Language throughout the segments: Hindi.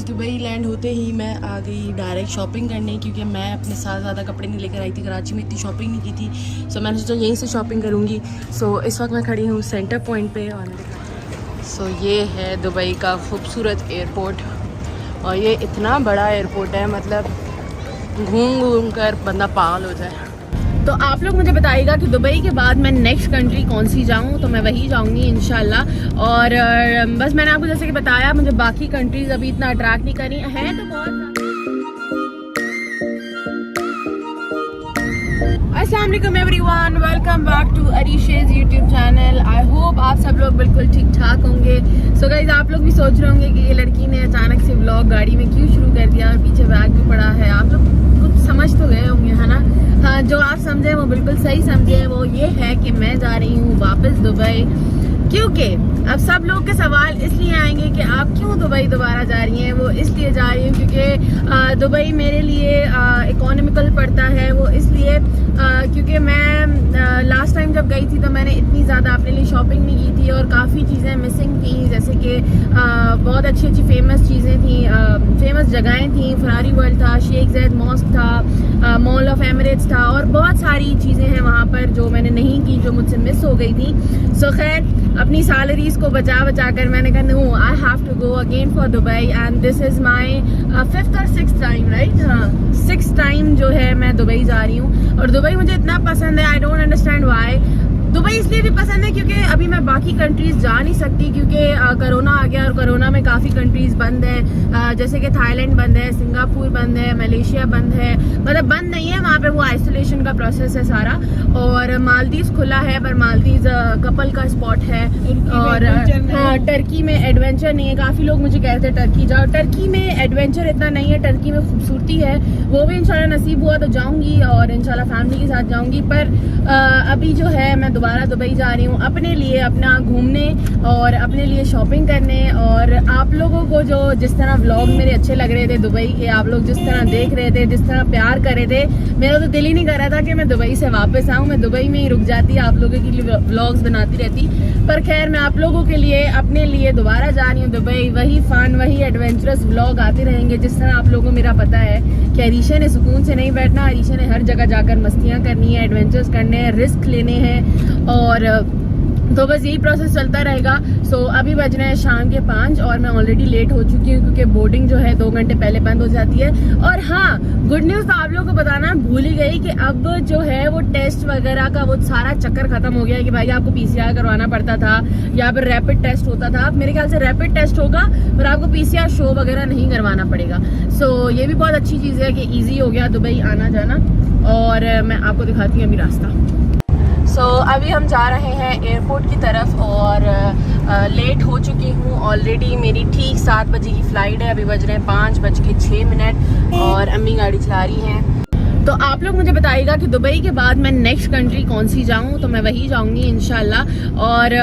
दुबई लैंड होते ही मैं आ गई डायरेक्ट शॉपिंग करने, क्योंकि मैं अपने साथ ज़्यादा कपड़े नहीं लेकर आई थी। कराची में इतनी शॉपिंग नहीं की थी, सो मैंने सोचा यहीं से शॉपिंग करूँगी। सो इस वक्त मैं खड़ी हूँ सेंटर पॉइंट पे और सो ये है दुबई का खूबसूरत एयरपोर्ट। और ये इतना बड़ा एयरपोर्ट है, मतलब घूम घूम कर बंदा पागल हो जाए। तो आप लोग मुझे बताइएगा कि दुबई के बाद मैं नेक्स्ट कंट्री कौन सी जाऊँ, तो मैं वही जाऊँगी इंशाल्लाह। और बस मैंने आपको जैसे कि बताया, मुझे बाकी कंट्रीज़ अभी इतना अट्रैक्ट नहीं करी हैं, तो बहुत अस्सलाम वालेकुम एवरीवन, वेलकम बैक टू अरीशेज़ यूट्यूब चैनल। आई होप आप सब लोग बिल्कुल ठीक ठाक होंगे। सो गाइज, आप लोग भी सोच रहे होंगे कि ये लड़की ने अचानक से व्लॉग गाड़ी में क्यों शुरू कर दिया और पीछे बैग भी पड़ा है। आप लोग कुछ समझ तो गए होंगे, है ना? हाँ, जो आप समझे वो बिल्कुल सही समझे। वो ये है कि मैं जा रही हूँ वापस दुबई, क्योंकि अब सब लोग के सवाल इसलिए आएंगे कि आप क्यों दुबई दोबारा जा रही हैं। वो इसलिए जा रही हूँ क्योंकि दुबई मेरे लिए इकोनॉमिकल पड़ता है। वो इसलिए क्योंकि मैं लास्ट टाइम जब गई थी तो मैंने इतनी ज़्यादा अपने लिए शॉपिंग नहीं की थी और काफ़ी चीज़ें मिसिंग थी, जैसे कि बहुत अच्छी अच्छी फेमस चीज़ें थी, फेमस जगहें थी। फरारी वर्ल्ड था, शेख ज़ैद मॉस्क था, मॉल ऑफ एमिरेट्स था और बहुत सारी चीज़ें हैं वहाँ पर जो मैंने नहीं की, जो मुझसे मिस हो गई थी। सो खैर, अपनी सैलरीज को बचा कर मैंने कहा no, I have to go again for Dubai and this is my 5th और 6th टाइम, राइट? हाँ, 6th टाइम जो है मैं दुबई जा रही हूँ। और दुबई मुझे इतना पसंद है, I don't understand why. Dubai इसलिए भी पसंद है क्योंकि अभी मैं बाकी कंट्रीज़ जा नहीं सकती, क्योंकि कोरोना आ गया और कोरोना में काफ़ी कंट्रीज़ बंद है, जैसे कि थाईलैंड बंद है, सिंगापुर बंद है, मलेशिया बंद है। मतलब बंद नहीं है, वहाँ पे वो आइसोलेशन का प्रोसेस है सारा। और मालदीव खुला है, पर मालदीव कपल का स्पॉट है। और हाँ, टर्की में एडवेंचर नहीं है। काफ़ी लोग मुझे कहते हैं टर्की जाओ, टर्की में एडवेंचर इतना नहीं है, टर्की में खूबसूरती है। वो भी इंशाल्लाह नसीब हुआ तो जाऊँगी और इंशाल्लाह फैमिली के साथ जाऊँगी। पर अभी जो है मैं दोबारा दुबई जा रही हूँ अपने लिए, अपना घूमने और अपने लिए शॉपिंग करने। और आप लोगों को जो जिस तरह व्लॉग मेरे अच्छे लग रहे थे दुबई के, आप लोग जिस तरह देख रहे थे, जिस तरह प्यार कर रहे थे, मेरा तो दिल ही नहीं कर रहा था कि मैं दुबई से वापस आऊँ। मैं दुबई में ही रुक जाती, आप लोगों के लिए व्लॉग्स बनाती रहती। पर खैर, मैं आप लोगों के लिए अपने लिए दोबारा जा रही हूँ दुबई। वही फन, वही एडवेंचरस व्लॉग आते रहेंगे। जिस तरह आप लोगों को मेरा पता है कि अरीशा ने सुकून से नहीं बैठना, अरीशा ने हर जगह जाकर मस्तियाँ करनी है, एडवेंचर्स करने हैं, रिस्क लेने हैं। और तो बस यही प्रोसेस चलता रहेगा। सो अभी बज रहे हैं शाम के 5 और मैं ऑलरेडी लेट हो चुकी हूँ क्योंकि बोर्डिंग जो है 2 घंटे पहले बंद हो जाती है। और हाँ, गुड न्यूज़ तो आप लोगों को बताना भूल ही गई कि अब जो है वो टेस्ट वगैरह का वो सारा चक्कर खत्म हो गया है कि भाई आपको PCR करवाना पड़ता था या फिर रैपिड टेस्ट होता था। अब मेरे ख्याल से रैपिड टेस्ट होगा पर आपको PCR शो वगैरह नहीं करवाना पड़ेगा। सो ये भी बहुत अच्छी चीज़ है कि ईजी हो गया दुबई आना जाना। और मैं आपको दिखाती हूँ अभी रास्ता। सो अभी हम जा रहे हैं एयरपोर्ट की तरफ और लेट हो चुकी हूँ ऑलरेडी। मेरी ठीक 7 बजे की फ़्लाइट है, अभी बज रहे हैं 5:06 और अम्मी गाड़ी चला रही हैं। तो आप लोग मुझे बताइएगा कि दुबई के बाद मैं नेक्स्ट कंट्री कौन सी जाऊँ, तो मैं वही जाऊँगी इंशाल्लाह। और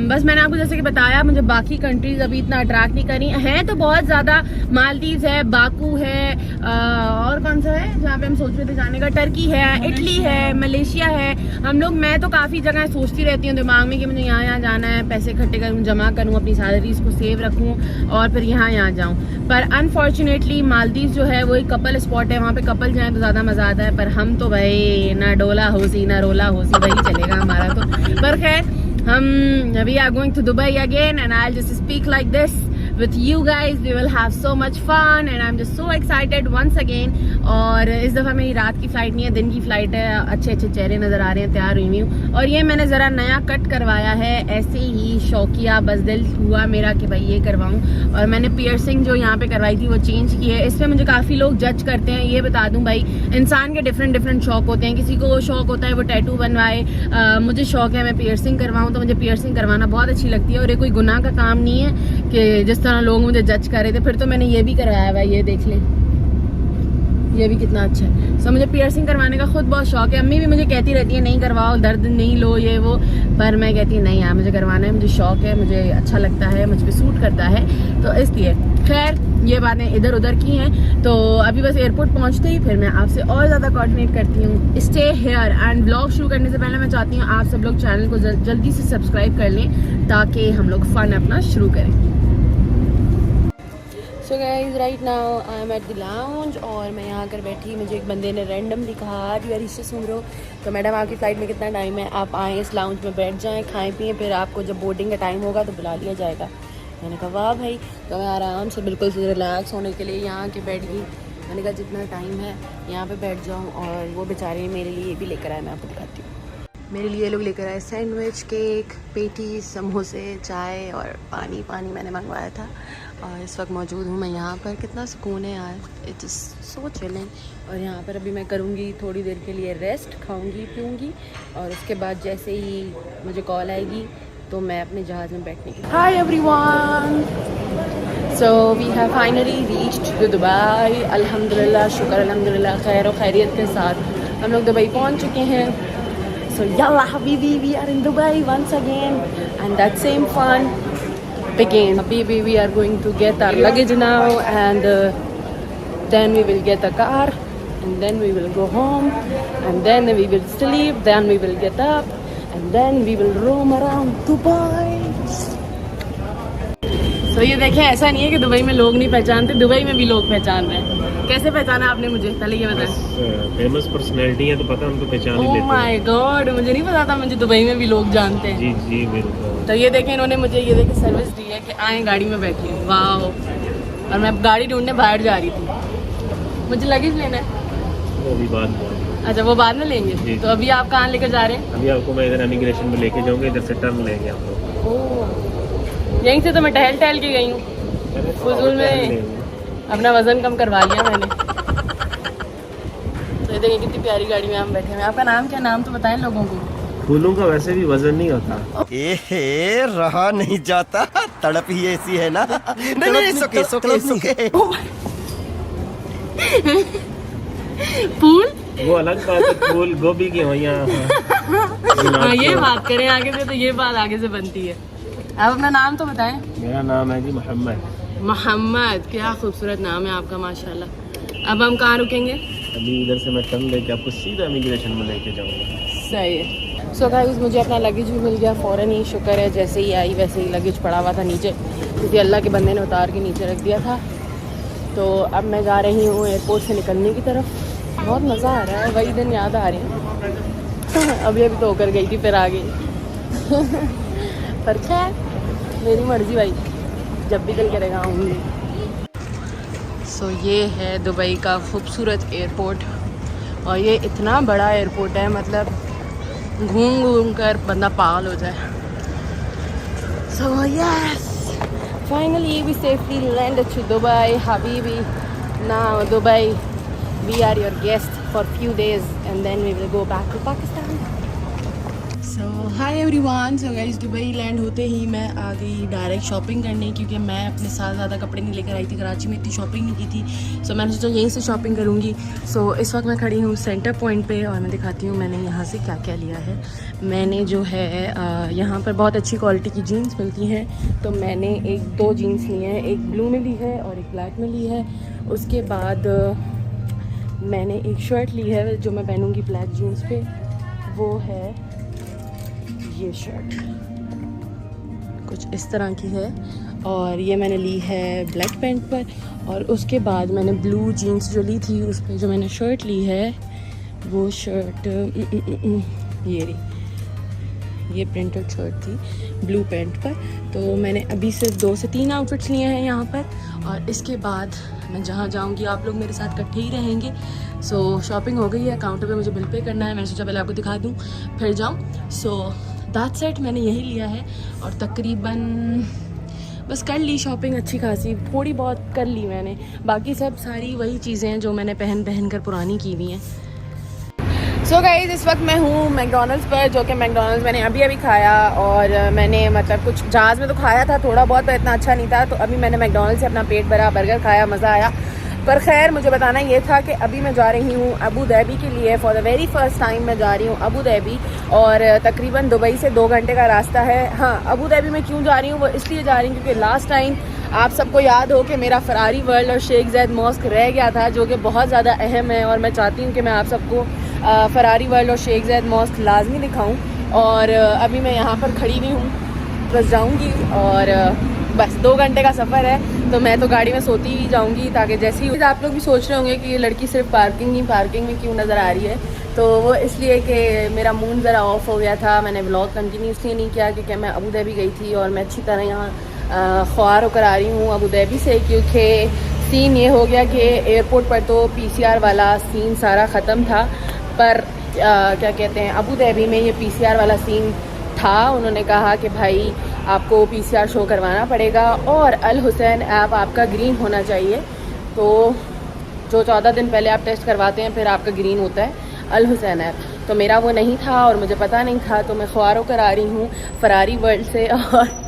बस मैंने आपको जैसे कि बताया, मुझे बाकी कंट्रीज़ अभी इतना अट्रैक्ट नहीं करी हैं, तो बहुत ज़्यादा मालदीव है, बाकू है, और कौन सा है जहाँ पे हम सोच रहे थे जाने का, टर्की है, इटली है, मलेशिया है। हम लोग, मैं तो काफ़ी जगह सोचती रहती हूँ दिमाग में कि मुझे यहाँ जाना है, पैसे इकट्ठे करूँ, जमा करूँ, अपनी सैलरीज को सेव रखूँ और फिर यहाँ जाऊँ। पर अनफॉर्चुनेटली मालदीव जो है वो एक कपल स्पॉट है, वहाँ पे कपल जाएँ तो ज़्यादा मज़ा आता है। पर हम तो भाई ना डोला होसी ना रोला होसी, वही चलेगा हमारा तो। पर खैर, हम we are going to Dubai again and I will just speak like this with you guys. We will have so much fun and I'm just so excited once again. और इस दफ़ा मेरी रात की फ़्लाइट नहीं है, दिन की फ़्लाइट है। अच्छे अच्छे चेहरे नज़र आ रहे हैं, तैयार हुई हूँ। और ये मैंने ज़रा नया कट करवाया है, ऐसे ही शौकिया, बस दिल हुआ मेरा कि भाई ये करवाऊँ। और मैंने पियर्सिंग जो यहाँ पे करवाई थी वो चेंज की है। इस पर मुझे काफ़ी लोग जज करते हैं। ये बता दूँ भाई, इंसान के डिफरेंट शौक होते हैं। किसी को शौक होता है वो टैटू बनवाए, मुझे शौक है मैं पियर्सिंग करवाऊँ, तो मुझे पियर्सिंग करवाना बहुत अच्छी लगती है। और ये कोई गुनाह का काम नहीं है कि जिस तरह लोग मुझे जज कर रहे थे। फिर तो मैंने ये भी करवाया भाई, ये देख ले, ये भी कितना अच्छा है। सो मुझे पियर्सिंग करवाने का खुद बहुत शौक है। अम्मी भी मुझे कहती रहती है नहीं करवाओ, दर्द नहीं लो, ये वो, पर मैं कहती नहीं यार मुझे करवाना है, मुझे शौक है, मुझे अच्छा लगता है, मुझ पर सूट करता है, तो इसलिए। खैर, ये बातें इधर उधर की हैं। तो अभी बस एयरपोर्ट पहुंचते ही फिर मैं आपसे और ज़्यादा कोऑर्डिनेट करती हूँ। स्टे हेयर एंड ब्लॉग शुरू करने से पहले मैं चाहती हूँ आप सब लोग चैनल को जल्दी से सब्सक्राइब कर लें ताकि हम लोग फन अपना शुरू करें। So guys right now I am at the lounge और मैं यहाँ कर बैठी। मुझे एक बंदे ने रैंडमली कहा आज यार इससे सुन रहे हो तो मैडम आपकी फ़्लाइट में कितना टाइम है, आप आएँ इस लाउंज में बैठ जाएँ, खाएँ पिएँ, फिर आपको जब बोर्डिंग का टाइम होगा तो बुला लिया जाएगा। मैंने कहा वाह भाई। तो मैं आराम से बिल्कुल से रिलैक्स होने के लिए यहाँ के बैठ गई। मैंने कहा जितना टाइम है यहाँ पे बैठ जाऊँ। और वो बेचारे मेरे लिए भी लेकर आए, मैं आपको दिखाती हूँ। मेरे लिए लोग लेकर आए सैंडविच, केक, पेटी, समोसे, चाय और पानी मैंने मंगवाया था। और इस वक्त मौजूद हूँ मैं यहाँ पर। कितना सुकून है यार, इट्स सो चिलिंग। और यहाँ पर अभी मैं करूँगी थोड़ी देर के लिए रेस्ट, खाऊँगी पीऊँगी और उसके बाद जैसे ही मुझे कॉल आएगी तो मैं अपने जहाज़ में बैठने की। Hi everyone, so we have finally reached Dubai. अल्हम्दुलिल्लाह, शुक्र अल्हम्दुलिल्लाह, खैर और खैरियत के साथ हम लोग दुबई पहुँच चुके हैं। So yalla habibi, we are in Dubai once again and that same fun begins. Habibi, we are going to get our luggage now and then we will get a car and then we will go home and then we will sleep, then we will get up and then we will roam around Dubai. तो ये देखें, ऐसा नहीं है कि दुबई में लोग नहीं पहचानते, दुबई में भी लोग पहचान रहे हैं। कैसे पहचाना आपने मुझे, पहले ये बताएं। फेमस पर्सनैलिटी है तो पता उनको पहचान ही लेते हैं। ओह माय गॉड, मुझे नहीं पता था मुझे दुबई में भी लोग जानते हैं। जी जी बिल्कुल। तो ये देखें, इन्होंने मुझे ये देखें सर्विस दी है कि आए गाड़ी में बैठिए। वाह। और मैं गाड़ी ढूंढने बाहर जा रही थी। मुझे लगेज लेना है, वो भी बाद में। अच्छा वो बाद में लेंगे। तो अभी आप कहाँ लेकर जा रहे हैं? अभी आपको मैं इधर इमिग्रेशन में लेके जाऊंगा, इधर से टर्न लेंगे आप लोग। ओह, यहीं से तो मैं टहल के गई हूँ। फजूल में अपना वजन कम करवा लिया मैंने। तो ये देखिए कितनी प्यारी गाड़ी में हम बैठे हैं। आपका नाम क्या, नाम तो बताएं लोगों को। फूलों का वैसे भी वजन नहीं होता। ए रहा नहीं जाता, तड़प ही ऐसी है ना। नहीं सुके। फूल वो अलग बात है, फूल गोभी की हो यहाँ। हाँ ये बात करें आगे से, तो ये बात आगे से बनती है। आप अपना नाम तो बताएं। मेरा नाम है जी मोहम्मद। मोहम्मद, क्या खूबसूरत नाम है आपका माशाल्लाह। अब हम कहाँ रुकेंगे? अभी इधर से मैं टर्न लेके आपको सीधा इमिग्रेशन में लेके जाऊंगा। सही है। सो गाइस, मुझे अपना लगेज भी मिल गया फ़ौरन ही। शुक्र है, जैसे ही आई वैसे ही लगेज पड़ा हुआ था नीचे, क्योंकि अल्लाह के बंदे ने उतार के नीचे रख दिया था। तो अब मैं जा रही हूँ एयरपोर्ट से निकलने की तरफ। बहुत मज़ा आ रहा है, वही दिन याद आ रहे हैं। अभी तो होकर गई थी, फिर आ गई। पर खैर मेरी मर्जी भाई, जब भी दिल करेगा आऊँगी। सो ये है दुबई का खूबसूरत एयरपोर्ट। और ये इतना बड़ा एयरपोर्ट है, मतलब घूम घूम कर बंदा पागल हो जाए। So yes, finally we safely landed to Dubai हबीबी। Now Dubai, we are your guest for few days and then we will go back to Pakistan. So hi everyone. So guys, Dubai land होते ही मैं आ गई डायरेक्ट शॉपिंग करने, क्योंकि मैं अपने साथ ज़्यादा कपड़े नहीं लेकर आई थी। कराची में इतनी शॉपिंग नहीं की थी। सो मैंने सोचा यहीं से शॉपिंग करूँगी। सो इस वक्त मैं खड़ी हूँ सेंटर पॉइंट पे और मैं दिखाती हूँ मैंने यहाँ से क्या क्या लिया है। मैंने जो है यहाँ पर बहुत अच्छी क्वालिटी की जीन्स मिलती हैं, तो मैंने दो जीन्स ली हैं। एक ब्लू में ली है और एक ब्लैक में ली है। उसके बाद मैंने एक शर्ट ली है जो मैं पहनूँगी ब्लैक जीन्स पे, वो है ये शर्ट, कुछ इस तरह की है। और ये मैंने ली है ब्लैक पैंट पर। और उसके बाद मैंने ब्लू जीन्स जो ली थी उस पर जो मैंने शर्ट ली है, वो शर्ट ये रही, ये प्रिंटेड शर्ट थी ब्लू पैंट पर। तो मैंने अभी सिर्फ 2 से 3 आउटफिट्स लिए हैं यहाँ पर। और इसके बाद मैं जहाँ जाऊँगी आप लोग मेरे साथ इकट्ठे ही रहेंगे। सो शॉपिंग हो गई है, काउंटर पे मुझे बिल पे करना है। मैंने सोचा पहले आपको दिखा दूँ फिर जाऊँ। सो दैट्स इट, मैंने यही लिया है और तकरीबन बस कर ली शॉपिंग अच्छी खासी, थोड़ी बहुत कर ली मैंने। बाकी सब सारी वही चीज़ें हैं जो मैंने पहन कर पुरानी की हुई हैं। सो गाइस, इस वक्त मैं हूँ मैकडॉनल्ड्स पर, जो कि मैकडॉनल्ड्स मैंने अभी खाया। और मैंने मतलब कुछ जहाज़ में तो खाया था थोड़ा बहुत, पर इतना अच्छा नहीं था। तो अभी मैंने मैकडॉनल्ड्स से अपना पेट भरा, बर्गर खाया, मज़ा आया। पर खैर मुझे बताना ये था कि अभी मैं जा रही हूँ अबू धाबी के लिए। For the very first time मैं जा रही हूँ अबू धाबी, और तकरीबन दुबई से 2 घंटे का रास्ता है। हाँ, अबू धाबी में क्यों जा रही हूँ, वो इसलिए जा रही हूँ क्योंकि लास्ट टाइम आप सबको याद हो कि मेरा फरारी वर्ल्ड और शेख ज़ैद मॉस्क रह गया था, जो कि बहुत ज़्यादा अहम है। और मैं चाहती हूँ कि मैं आप सबको फरारी वर्ल्ड और शेख ज़ैद मॉस्क लाजमी दिखाऊँ। और अभी मैं यहाँ पर खड़ी हुई हूँ, बस जाऊँगी और बस 2 घंटे का सफ़र है, तो मैं तो गाड़ी में सोती ही जाऊंगी ताकि जैसे ही आप लोग भी सोच रहे होंगे कि ये लड़की सिर्फ पार्किंग में क्यों नज़र आ रही है, तो वो इसलिए कि मेरा मूड ज़रा ऑफ हो गया था। मैंने व्लॉग कंटिन्यू इसलिए नहीं किया क्योंकि मैं अबू धाबी गई थी और मैं अच्छी तरह यहाँ ख्वार होकर आ रही हूँ अबू धाबी से, क्योंकि सीन ये हो गया कि एयरपोर्ट पर तो PCR वाला सीन सारा ख़त्म था, पर क्या कहते हैं अबू धाबी में ये PCR वाला सीन था। उन्होंने कहा कि भाई आपको PCR शो करवाना पड़ेगा और अल हुसैन ऐप आपका ग्रीन होना चाहिए। तो जो 14 दिन पहले आप टेस्ट करवाते हैं फिर आपका ग्रीन होता है अल हुसैन ऐप, तो मेरा वो नहीं था और मुझे पता नहीं था, तो मैं ख्वार होकर आ रही हूँ फरारी वर्ल्ड से और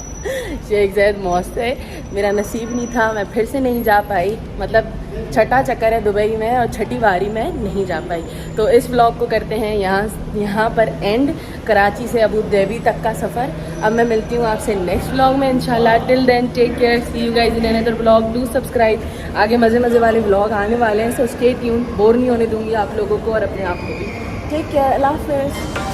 शेख ज़ैद मॉल से। मेरा नसीब नहीं था, मैं फिर से नहीं जा पाई, मतलब छठा चक्कर है दुबई में और छठी बारी में नहीं जा पाई। तो इस व्लॉग को करते हैं यहाँ पर एंड, कराची से अबू धाबी तक का सफ़र। अब मैं मिलती हूँ आपसे नेक्स्ट व्लॉग में इंशाल्लाह। Till then take care, see you guys in another vlog, do subscribe. आगे मज़े वाले व्लॉग आने वाले हैं, सो स्टे ट्यून्ड, बोर नहीं होने दूँगी आप लोगों को और अपने आप को भी। टेक केयर, अल्लाह हाफ़िज़।